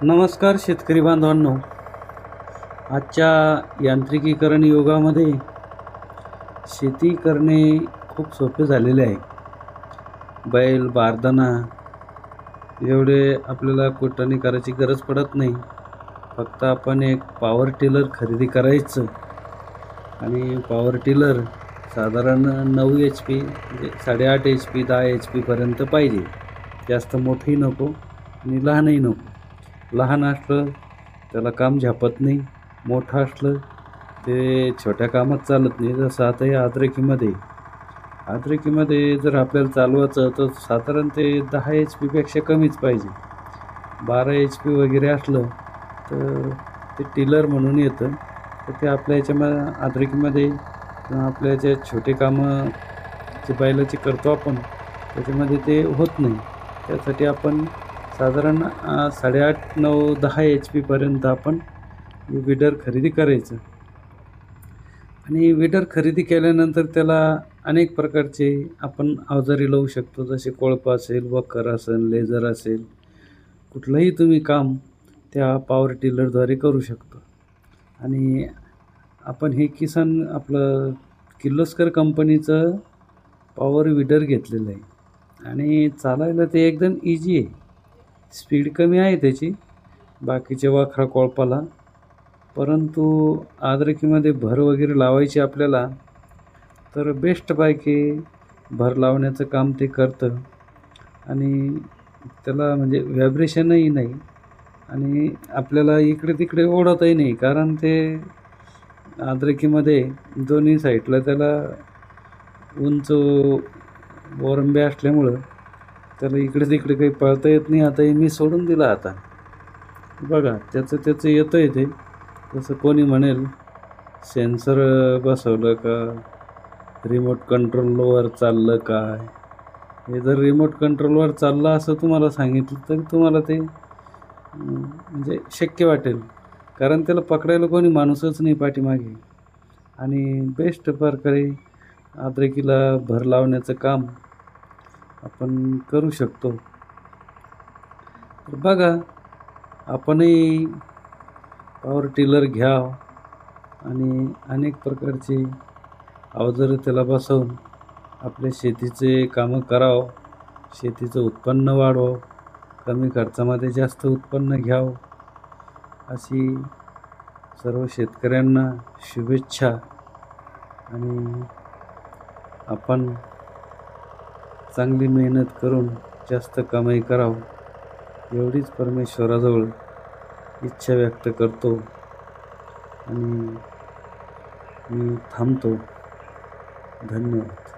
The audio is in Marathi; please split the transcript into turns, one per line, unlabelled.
नमस्कार शेतकरी बांधवांनो. आजच्या यांत्रिकीकरण युगामध्ये शेती करणे खूप सोपे झालेले आहे. बैल, बारदाना एवढे आपल्याला कुटाणे करायची गरज पडत नाही. फक्त आपण एक पॉवर टिलर खरेदी करायचं आणि पॉवर टिलर साधारण 9 HP म्हणजे 8.5 HP 10 HP पर्यंत पाहिजे. जास्त मोठंही नको आणि लहानही नको. लहान असलं त्याला काम झेपत नाही, मोठं असलं ते छोट्या कामात चालत नाही. जसं आता या अद्रकीमध्ये जर आपल्याला चालवायचं तर साधारण ते 10 HP पेक्षा कमीच पाहिजे. 12 HP वगैरे असलं तर ते टिलर म्हणून येतं. तर ते आपल्या अद्रकीमध्ये आपल्या ज्या छोटे कामं जे बैलाची करतो आपण त्याच्यामध्ये ते होत नाही. त्यासाठी आपण साधारण 8.5, 9, 10 HP पर्यंत आपण विडर खरेदी करायचं. आणि विडर खरेदी केल्यानंतर त्याला अनेक प्रकारचे आपण अवजारे लावू शकतो. जसे कोळपा असेल, वखर असेल, लेझर असेल, कुठलंही तुम्ही काम त्या पॉवर टिलरद्वारे करू शकतो. आणि आपण हे आपलं किर्लोस्कर कंपनीचं पॉवर विडर घेतलेलं आहे आणि चालायला ते एकदम इझी आहे. स्पीड कमी आहे त्याची बाकीच्या वखरा कोळपाला, परंतु अद्रकीमध्ये भर वगैरे लावायची आपल्याला तर बेस्टपैकी भर लावण्याचं काम ते करतं. आणि त्याला म्हणजे व्हायब्रेशनही नाही आणि आपल्याला इकडे तिकडे ओढतही नाही, कारण ते अद्रकीमध्ये दोन्ही साईडला त्याला उंच वरंबे असल्यामुळं त्याला इकडे तिकडे काही पळता येत नाही. आता मी सोडून दिला. आता बघा त्याचं येतं आहे ते. जसं कोणी म्हणेल सेन्सर बसवलं का, रिमोट कंट्रोलवर चाललं काय. हे जर रिमोट कंट्रोलवर चाललं असं तुम्हाला सांगितलं तर तुम्हाला ते म्हणजे शक्य वाटेल, कारण त्याला पकडायला कोणी माणूसच नाही पाठीमागे. आणि बेस्ट प्रकारे अद्रकीला भर लावण्याचं काम आपण करू शकतो. तर बघा आपणही पॉवर टिलर घ्यावं आणि अनेक प्रकारचे अवजारं त्याला बसवून आपल्या शेतीचे कामं करावं, शेतीचं उत्पन्न वाढवावं, कमी खर्चामध्ये जास्त उत्पन्न घ्यावं, अशी सर्व शेतकऱ्यांना शुभेच्छा. आणि आपण चांगली मेहनत करून जास्त कमाई करावं एवढीच परमेश्वराजवळ इच्छा व्यक्त करतो आणि मी थांबतो. धन्यवाद.